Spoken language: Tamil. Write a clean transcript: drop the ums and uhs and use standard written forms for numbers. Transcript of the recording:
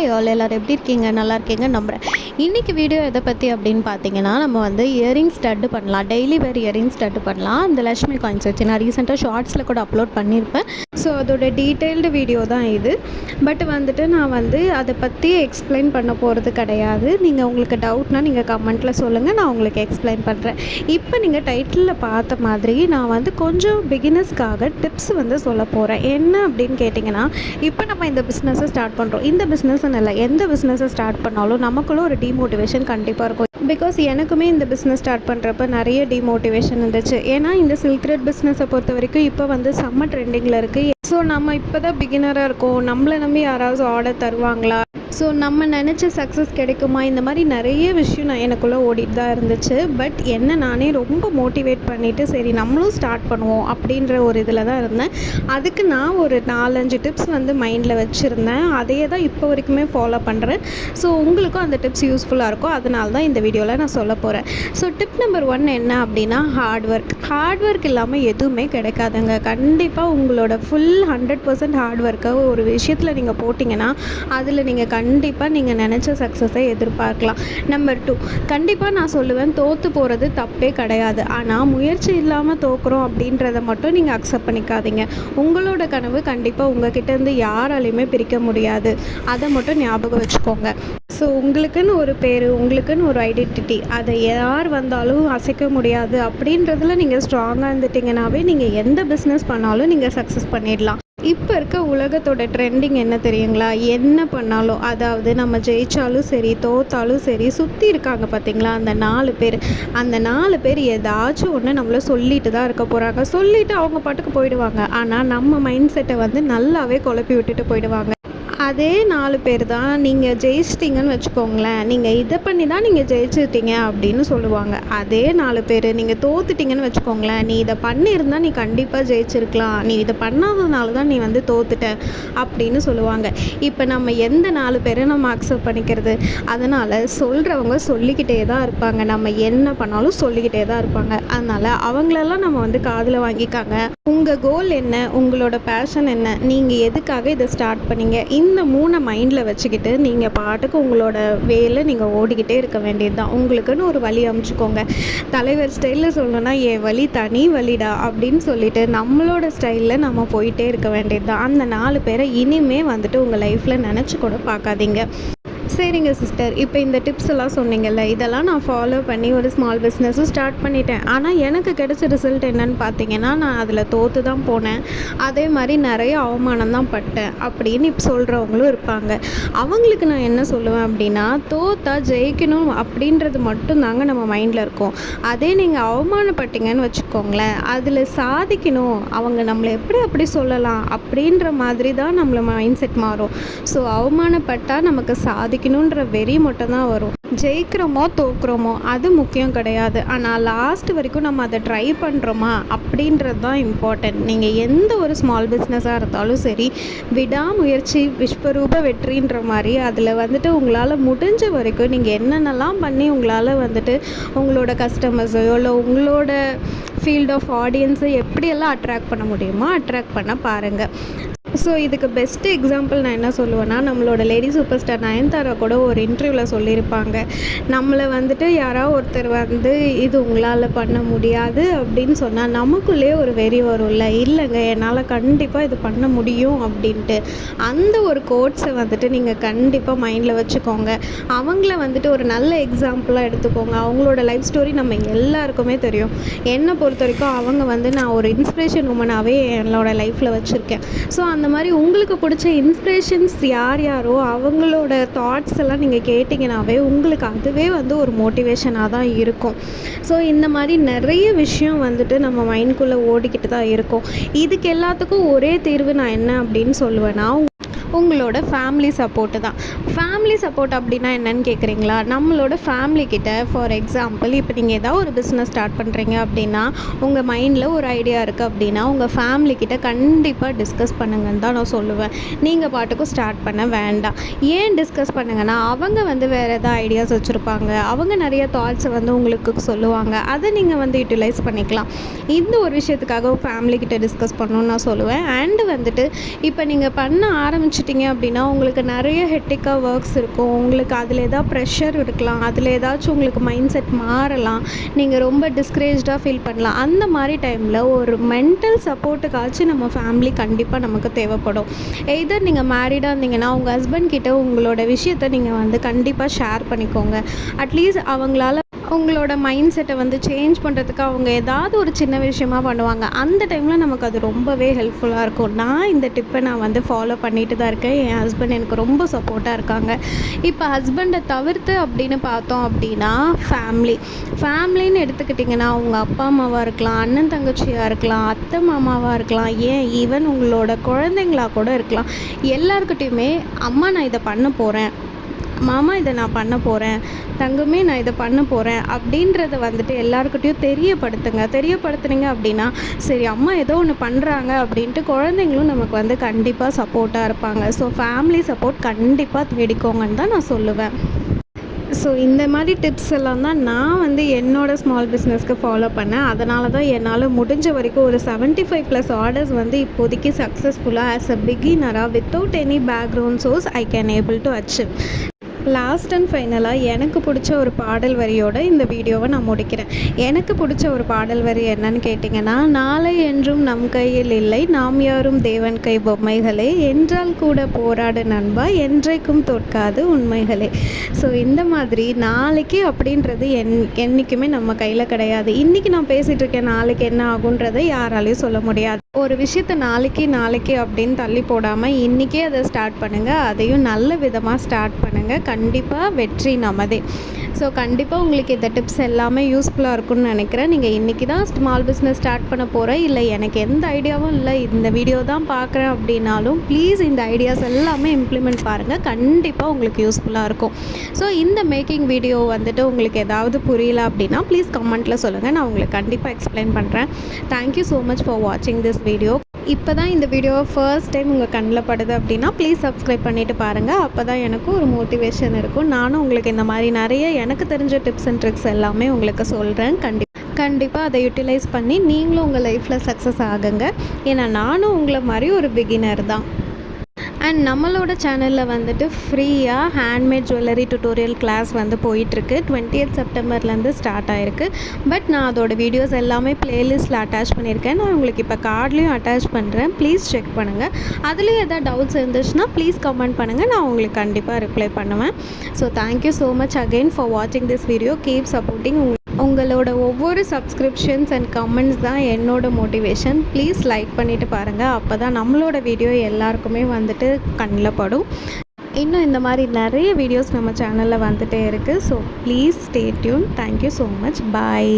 ஹாய் ஆல், எல்லோரும் எப்படி இருக்கீங்க? நல்லா இருக்கீங்க நம்புகிறேன். இன்றைக்கி வீடியோ எதை பற்றி அப்படின்னு பார்த்தீங்கன்னா, நம்ம வந்து இயரிங் ஸ்டட்டு பண்ணலாம், டெய்லி வேர் இயரிங் ஸ்டட்டு பண்ணலாம். இந்த லக்ஷ்மி காயின்ஸ் வச்சு நான் ரீசெண்டாக ஷார்ட்ஸில் கூட அப்லோட் பண்ணியிருப்பேன். ஸோ அதோட டீட்டெயில்டு வீடியோ தான் இது. பட் வந்துட்டு நான் வந்து அதை பற்றி எக்ஸ்பிளைன் பண்ண போகிறது கிடையாது. நீங்கள் உங்களுக்கு டவுட்னால் நீங்கள் கமெண்ட்டில் சொல்லுங்கள், நான் உங்களுக்கு எக்ஸ்பிளைன் பண்ணுறேன். இப்போ நீங்கள் டைட்டிலில் பார்த்த மாதிரி நான் வந்து கொஞ்சம் பிகினர்ஸ்க்காக டிப்ஸ் வந்து சொல்ல போகிறேன். என்ன அப்படின்னு கேட்டிங்கன்னா, இப்போ நம்ம இந்த பிஸ்னஸை ஸ்டார்ட் பண்ணுறோம். இந்த பிஸ்னஸ்ன்னு இல்லை, எந்த பிஸ்னஸை ஸ்டார்ட் பண்ணாலும் நமக்குள்ள ஒரு டிமோட்டிவேஷன் கண்டிப்பாக இருக்கும். பிகாஸ் எனக்குமே இந்த பிஸ்னஸ் ஸ்டார்ட் பண்ணுறப்ப நிறைய டிமோட்டிவேஷன் இருந்துச்சு. ஏன்னா இந்த சில்க் த்ரெட் பிஸ்னஸை பொறுத்த வரைக்கும் இப்போ வந்து செம்ம ட்ரெண்டிங்கில் இருக்குது. ஸோ நம்ம இப்போ தான் பிகினராக இருக்கோம், நம்மளை நம்பி யாராவது ஆர்டர் தருவாங்களா, ஸோ நம்ம நினச்ச சக்ஸஸ் கிடைக்குமா, இந்த மாதிரி நிறைய விஷயம் நான் எனக்குள்ளே ஓடிட்டு தான் இருந்துச்சு. பட் என்ன நானே ரொம்ப மோட்டிவேட் பண்ணிவிட்டு சரி நம்மளும் ஸ்டார்ட் பண்ணுவோம் அப்படின்ற ஒரு இதில் தான் இருந்தேன். அதுக்கு நான் ஒரு 4-5 டிப்ஸ் வந்து மைண்டில் வச்சுருந்தேன். அதையே தான் இப்போ வரைக்குமே ஃபாலோ பண்ணுறேன். ஸோ உங்களுக்கும் அந்த டிப்ஸ் யூஸ்ஃபுல்லாக இருக்கும், அதனால தான் இந்த வீடியோவில் நான் சொல்ல போகிறேன். ஸோ டிப் நம்பர் 1 என்ன அப்படின்னா, ஹார்ட் ஒர்க் இல்லாமல் எதுவுமே கிடைக்காதுங்க. கண்டிப்பாக உங்களோட ஃபுல் 100% ஹார்ட் ஒர்க்கை ஒரு விஷயத்தில் நீங்கள் போட்டிங்கன்னா அதில் நீங்கள் கண்டிப்பாக நீங்கள் நினச்ச சக்ஸஸை எதிர்பார்க்கலாம். நம்பர் 2, கண்டிப்பாக நான் சொல்லுவேன், தோற்று போகிறது தப்பே கிடையாது. ஆனால் முயற்சி இல்லாமல் தோக்குறோம் அப்படின்றத மட்டும் நீங்கள் அக்செப்ட் பண்ணிக்காதீங்க. உங்களோட கனவு கண்டிப்பாக உங்ககிட்டேருந்து யாராலையுமே பிரிக்க முடியாது, அதை மட்டும் ஞாபகம் வச்சுக்கோங்க. ஸோ உங்களுக்குன்னு ஒரு பேர், உங்களுக்குன்னு ஒரு ஐடென்டிட்டி, அதை யார் வந்தாலும் அசைக்க முடியாது அப்படின்றதுல நீங்கள் ஸ்ட்ராங்காக இருந்துட்டிங்கனாவே நீங்கள் எந்த பிஸ்னஸ் பண்ணாலும் நீங்கள் சக்ஸஸ் பண்ணிடலாம். இப்போ இருக்க உலகத்தோட ட்ரெண்டிங் என்ன தெரியுங்களா? என்ன பண்ணாலும், அதாவது நம்ம ஜெயித்தாலும் சரி தோற்றாலும் சரி, சுற்றி இருக்காங்க பார்த்தீங்களா அந்த 4 பேர் ஏதாச்சும் ஒன்று நம்மளை சொல்லிட்டு தான் இருக்க போகிறாங்க. சொல்லிவிட்டு அவங்க பாட்டுக்கு போயிடுவாங்க. ஆனால் நம்ம மைண்ட் செட்டை வந்து நல்லாவே குழப்பி விட்டுட்டு போயிடுவாங்க. அதே 4 பேர் தான் நீங்கள் ஜெயிச்சிட்டிங்கன்னு வச்சுக்கோங்களேன், நீங்கள் இதை பண்ணி தான் நீங்கள் ஜெயிச்சிட்டீங்க அப்படின்னு சொல்லுவாங்க. அதே 4 பேர் நீங்கள் தோத்துட்டிங்கன்னு வச்சுக்கோங்களேன், நீ இதை பண்ணியிருந்தால் நீ கண்டிப்பாக ஜெயிச்சிருக்கலாம், நீ இதை பண்ணாததுனால தான் நீ வந்து தோத்துட்ட அப்படின்னு சொல்லுவாங்க. இப்போ நம்ம எந்த 4 பேரை நம்ம அக்செப்ட் பண்ணிக்கிறது? அதனால் சொல்கிறவங்க சொல்லிக்கிட்டே தான் இருப்பாங்க, நம்ம என்ன பண்ணாலும் சொல்லிக்கிட்டே தான் இருப்பாங்க. அதனால் அவங்களெல்லாம் நம்ம வந்து காதில் வாங்கிக்காங்க. உங்கள் கோல் என்ன, உங்களோட பேஷன் என்ன, நீங்கள் எதுக்காக இதை ஸ்டார்ட் பண்ணீங்க, இந்த 3 மைண்டில் வச்சுக்கிட்டு நீங்கள் பாட்டுக்கு உங்களோட வேலை நீங்கள் ஓடிக்கிட்டே இருக்க வேண்டியது தான். உங்களுக்குன்னு ஒரு வழி அமைச்சுக்கோங்க. தலைவர் ஸ்டைலில் சொல்லணும்னா, என் வழி தனி வழிடா அப்படின்னு சொல்லிட்டு நம்மளோட ஸ்டைலில் நம்ம போயிட்டே இருக்க வேண்டியது தான். அந்த 4 பேரை இனிமே வந்துட்டு உங்கள் லைஃப்பில் நினச்சி கூட பார்க்காதீங்க. சரிங்க சிஸ்டர், இப்போ இந்த டிப்ஸ் எல்லாம் சொன்னீங்கல்ல, இதெல்லாம் நான் ஃபாலோ பண்ணி ஒரு ஸ்மால் பிஸ்னஸும் ஸ்டார்ட் பண்ணிட்டேன். ஆனால் எனக்கு கிடைச்ச ரிசல்ட் என்னன்னு பார்த்தீங்கன்னா, நான் அதில் தோற்று தான் போனேன், அதே மாதிரி நிறைய அவமானம் தான் பட்டேன் அப்படின்னு இப்போ சொல்கிறவங்களும் இருப்பாங்க. அவங்களுக்கு நான் என்ன சொல்லுவேன் அப்படின்னா, தோற்றா ஜெயிக்கணும் அப்படின்றது மட்டும்தாங்க நம்ம மைண்டில் இருக்கும். அதே நீங்கள் அவமானப்பட்டீங்கன்னு வச்சுக்கோங்களேன், அதில் சாதிக்கணும், அவங்க நம்மளை அப்படி சொல்லலாம் அப்படின்ற மாதிரி தான் நம்மளை மைண்ட் செட் மாறும். ஸோ அவமானப்பட்டால் நமக்கு சாதிக்கணுன்ற வெறி மட்டும் தான் வரும். ஜெயிக்கிறோமோ தோக்குறோமோ அது முக்கியம் கிடையாது. ஆனால் லாஸ்ட் வரைக்கும் நம்ம அதை ட்ரை பண்ணுறோமா அப்படின்றது தான் இம்பார்ட்டன்ட். நீங்கள் எந்த ஒரு ஸ்மால் பிஸ்னஸாக இருந்தாலும் சரி, விடாமுயற்சி விஸ்வரூப வெற்றின்ற மாதிரி அதில் வந்துட்டு உங்களால் முடிஞ்ச வரைக்கும் நீங்கள் என்னென்னலாம் பண்ணி உங்களால் வந்துட்டு உங்களோட கஸ்டமர்ஸையோ இல்லை உங்களோட ஃபீல்ட் ஆஃப் ஆடியன்ஸை எப்படியெல்லாம் அட்ராக்ட் பண்ண முடியுமோ அட்ராக்ட் பண்ண பாருங்கள். ஸோ இதுக்கு பெஸ்ட்டு எக்ஸாம்பிள் நான் என்ன சொல்லுவேன்னா, நம்மளோட லேடி சூப்பர் ஸ்டார் நயன்தாரா கூட ஒரு இன்டர்வியூவில் சொல்லியிருப்பாங்க, நம்மளை வந்துட்டு யாராவது ஒருத்தர் வந்து இது உங்களால் பண்ண முடியாது அப்படின்னு சொன்னால் நமக்குள்ளே ஒரு வெறி வரும்ல, இல்லைங்க என்னால் கண்டிப்பாக இது பண்ண முடியும் அப்படின்ட்டு. அந்த ஒரு கோட்ஸை வந்துட்டு நீங்கள் கண்டிப்பாக மைண்டில் வச்சுக்கோங்க. அவங்கள வந்துட்டு ஒரு நல்ல எக்ஸாம்பிளாக எடுத்துக்கோங்க. அவங்களோட லைஃப் ஸ்டோரி நம்ம எல்லாருக்குமே தெரியும். என்னை பொறுத்த வரைக்கும் அவங்க வந்து நான் ஒரு இன்ஸ்பிரேஷன் உமனாகவே என்னோட லைஃப்பில் வச்சுருக்கேன். ஸோ அந்த மாதிரி உங்களுக்கு பிடிச்ச இன்ஸ்பிரேஷன்ஸ் யாரோ அவங்களோட தாட்ஸ் எல்லாம் நீங்கள் கேட்டிங்கனாவே உங்களுக்கு அதுவே வந்து ஒரு மோட்டிவேஷனாக தான் இருக்கும். ஸோ இந்த மாதிரி நிறைய விஷயம் வந்துட்டு நம்ம மைண்டுக்குள்ளே ஓடிக்கிட்டு தான் இருக்கும். இதுக்கு எல்லாத்துக்கும் ஒரே தீர்வு நான் என்ன அப்படின்னு சொல்லுவேன்னா, உங்களோட ஃபேமிலி சப்போர்ட்டு தான். ஃபேமிலி சப்போர்ட் அப்படின்னா என்னென்னு கேட்குறீங்களா? நம்மளோட ஃபேமிலிக்கிட்ட ஃபார் எக்ஸாம்பிள் இப்போ நீங்கள் ஏதாவது ஒரு பிஸ்னஸ் ஸ்டார்ட் பண்ணுறீங்க அப்படின்னா, உங்கள் மைண்டில் ஒரு ஐடியா இருக்குது அப்படின்னா, உங்கள் ஃபேமிலிக்கிட்ட கண்டிப்பாக டிஸ்கஸ் பண்ணுங்கன்னு தான் நான் சொல்லுவேன். நீங்கள் பாட்டுக்கும் ஸ்டார்ட் பண்ண வேண்டாம். ஏன் டிஸ்கஸ் பண்ணுங்கன்னா, அவங்க வந்து வேறு எதாவது ஐடியாஸ் வச்சுருப்பாங்க, அவங்க நிறைய தாட்ஸை வந்து உங்களுக்கு சொல்லுவாங்க, அதை நீங்கள் வந்து யூட்டிலைஸ் பண்ணிக்கலாம். இந்த ஒரு விஷயத்துக்காக ஃபேமிலிக்கிட்ட டிஸ்கஸ் பண்ணணுன்னு நான் சொல்லுவேன். அண்டு வந்துட்டு இப்போ நீங்கள் பண்ண ஆரம்பிச்சு ஆரம்பிச்சிட்டிங்க அப்படின்னா உங்களுக்கு நிறைய ஹெக்டிக்காக ஒர்க்ஸ் இருக்கும். உங்களுக்கு அதில் ஏதாவது ப்ரெஷர் இருக்கலாம், அதில் ஏதாச்சும் உங்களுக்கு மைண்ட் செட் மாறலாம், நீங்கள் ரொம்ப டிஸ்கரேஜ்டாக ஃபீல் பண்ணலாம். அந்த மாதிரி டைமில் ஒரு மென்டல் சப்போர்ட்டுக்காச்சும் நம்ம ஃபேமிலி கண்டிப்பாக நமக்கு தேவைப்படும். எய்தர் நீங்கள் மேரிடாக இருந்தீங்கன்னா உங்கள் ஹஸ்பண்ட் கிட்ட உங்களோட விஷயத்தை நீங்கள் வந்து கண்டிப்பாக ஷேர் பண்ணிக்கோங்க. அட்லீஸ்ட் அவங்களால உங்களோட மைண்ட் செட்டை வந்து சேஞ்ச் பண்ணுறதுக்கு அவங்க ஏதாவது ஒரு சின்ன விஷயமா பண்ணுவாங்க. அந்த டைமில் நமக்கு அது ரொம்பவே ஹெல்ப்ஃபுல்லாக இருக்கும். நான் இந்த டிப்பை நான் வந்து ஃபாலோ பண்ணிட்டு தான் இருக்கேன். என் ஹஸ்பண்ட் எனக்கு ரொம்ப சப்போர்ட்டாக இருக்காங்க. இப்போ ஹஸ்பண்டை தவிர்த்து அப்படின்னு பார்த்தோம் அப்படின்னா ஃபேமிலின்னு எடுத்துக்கிட்டிங்கன்னா உங்கள் அப்பா அம்மாவாக இருக்கலாம், அண்ணன் தங்கச்சியாக இருக்கலாம், அத்தை மாமாவாக இருக்கலாம், ஏன் ஈவன் உங்களோட குழந்தைங்களாக கூட இருக்கலாம். எல்லாருக்கிட்டையுமே அம்மா நான் இதை பண்ண போகிறேன், மாமா இதை நான் பண்ண போகிறேன், தங்கமே நான் இதை பண்ண போகிறேன் அப்படின்றத வந்துட்டு எல்லாருக்கிட்டையும் தெரியப்படுத்துனீங்க அப்படின்னா சரி அம்மா ஏதோ ஒன்று பண்ணுறாங்க அப்படின்ட்டு குழந்தைங்களும் நமக்கு வந்து கண்டிப்பாக சப்போர்ட்டாக இருப்பாங்க. ஸோ ஃபேமிலி சப்போர்ட் கண்டிப்பாக தேடிக்கோங்கன்னு தான் நான் சொல்லுவேன். ஸோ இந்த மாதிரி டிப்ஸ் எல்லாம் தான் நான் வந்து என்னோடய ஸ்மால் பிஸ்னஸ்க்கு ஃபாலோ பண்ணேன். அதனால தான் என்னால் முடிஞ்ச வரைக்கும் ஒரு 75+ ஆர்டர்ஸ் வந்து இப்போதைக்கு சக்ஸஸ்ஃபுல்லாக ஆஸ் அ பிகினராக without any background source I can able to achieve. Last and ஃபைனலாக எனக்கு பிடிச்ச ஒரு பாடல் வரியோட இந்த வீடியோவை நான் முடிக்கிறேன். எனக்கு பிடிச்ச ஒரு பாடல் வரி என்னன்னு கேட்டிங்கன்னா, நாளை என்றும் நம் கையில் இல்லை, நாம் யாரும் தேவன் கை பொம்மைகளே, என்றால் கூட போராடு நண்பா, என்றைக்கும் தோற்காது உண்மைகளே. ஸோ இந்த மாதிரி நாளைக்கு அப்படின்றது என்றைக்குமே நம்ம கையில் கிடையாது. இன்றைக்கி நான் பேசிகிட்டு இருக்கேன், நாளைக்கு என்ன ஆகுன்றதை யாராலையும் சொல்ல முடியாது. ஒரு விஷயத்தை நாளைக்கு அப்படின்னு தள்ளி போடாமல் இன்றைக்கே அதை ஸ்டார்ட் பண்ணுங்கள். அதையும் நல்ல விதமாக ஸ்டார்ட் பண்ணுங்கள். கண்டிப்பாக வெற்றி நமதே. ஸோ கண்டிப்பாக உங்களுக்கு இந்த டிப்ஸ் எல்லாமே யூஸ்ஃபுல்லாக இருக்கும்னு நினைக்கிறேன். நீங்கள் இன்றைக்கி தான் ஸ்மால் பிஸ்னஸ் ஸ்டார்ட் பண்ண போகிறேன், இல்லை எனக்கு எந்த ஐடியாவும் இல்லை, இந்த வீடியோ தான் பார்க்குறேன் அப்படின்னாலும் ப்ளீஸ் இந்த ஐடியாஸ் எல்லாமே இம்ப்ளிமெண்ட் பாருங்கள். கண்டிப்பாக உங்களுக்கு யூஸ்ஃபுல்லாக இருக்கும். ஸோ இந்த மேக்கிங் வீடியோ வந்துட்டு உங்களுக்கு ஏதாவது புரியல அப்படின்னா ப்ளீஸ் கமெண்ட்டில் சொல்லுங்கள், நான் உங்களுக்கு கண்டிப்பாக எக்ஸ்பிளைன் பண்ணுறேன். தேங்க்யூ ஸோ மச் ஃபார் வாட்சிங் திஸ் வீடியோ. இப்போ தான் இந்த வீடியோவை ஃபர்ஸ்ட் டைம் உங்கள் கண்ணில் படுது அப்படின்னா ப்ளீஸ் சப்ஸ்கிரைப் பண்ணிவிட்டு பாருங்கள். அப்போ தான் எனக்கும் ஒரு மோட்டிவேஷன் இருக்கும். நானும் உங்களுக்கு இந்த மாதிரி நிறைய எனக்கு தெரிஞ்ச டிப்ஸ் அண்ட் ட்ரிக்ஸ் எல்லாமே உங்களுக்கு சொல்கிறேன். கண்டிப்பாக அதை யூட்டிலைஸ் பண்ணி நீங்களும் உங்கள் லைஃப்பில் சக்ஸஸ் ஆகுங்க. ஏன்னா நானும் உங்களை மாதிரி ஒரு பிகினர் தான். அண்ட் நம்மளோட சேனலில் வந்துட்டு ஃப்ரீயாக ஹேண்ட்மேட் ஜுவல்லரி டுட்டோரியல் கிளாஸ் வந்து போயிட்டுருக்கு. 20th செப்டம்பர்லேருந்து ஸ்டார்ட் ஆகிருக்கு. பட் நான் அதோடய வீடியோஸ் எல்லாமே ப்ளேலிஸ்ட்டில் அட்டாச் பண்ணியிருக்கேன். நான் உங்களுக்கு இப்போ கார்ட்லேயும் அட்டாச் பண்ணுறேன். ப்ளீஸ் செக் பண்ணுங்கள். அதுலேயும் எதாவது டவுட்ஸ் இருந்துச்சுன்னா ப்ளீஸ் கமெண்ட் பண்ணுங்கள், நான் உங்களுக்கு கண்டிப்பாக ரிப்ளை பண்ணுவேன். So thank you so much again for வாட்சிங் திஸ் வீடியோ. Keep supporting. உங்களோட ஒவ்வொரு சப்ஸ்கிரிப்ஷன்ஸ் அண்ட் கமெண்ட்ஸ் தான் என்னோட மோட்டிவேஷன். ப்ளீஸ் லைக் பண்ணிவிட்டு பாருங்கள். அப்போ தான் நம்மளோட வீடியோ எல்லாருக்குமே வந்துட்டு கண்ணில் படும். இன்னும் இந்த மாதிரி நிறைய வீடியோஸ் நம்ம சேனலில் வந்துகிட்டே இருக்குது. So please stay tune. Thank you so much. Bye.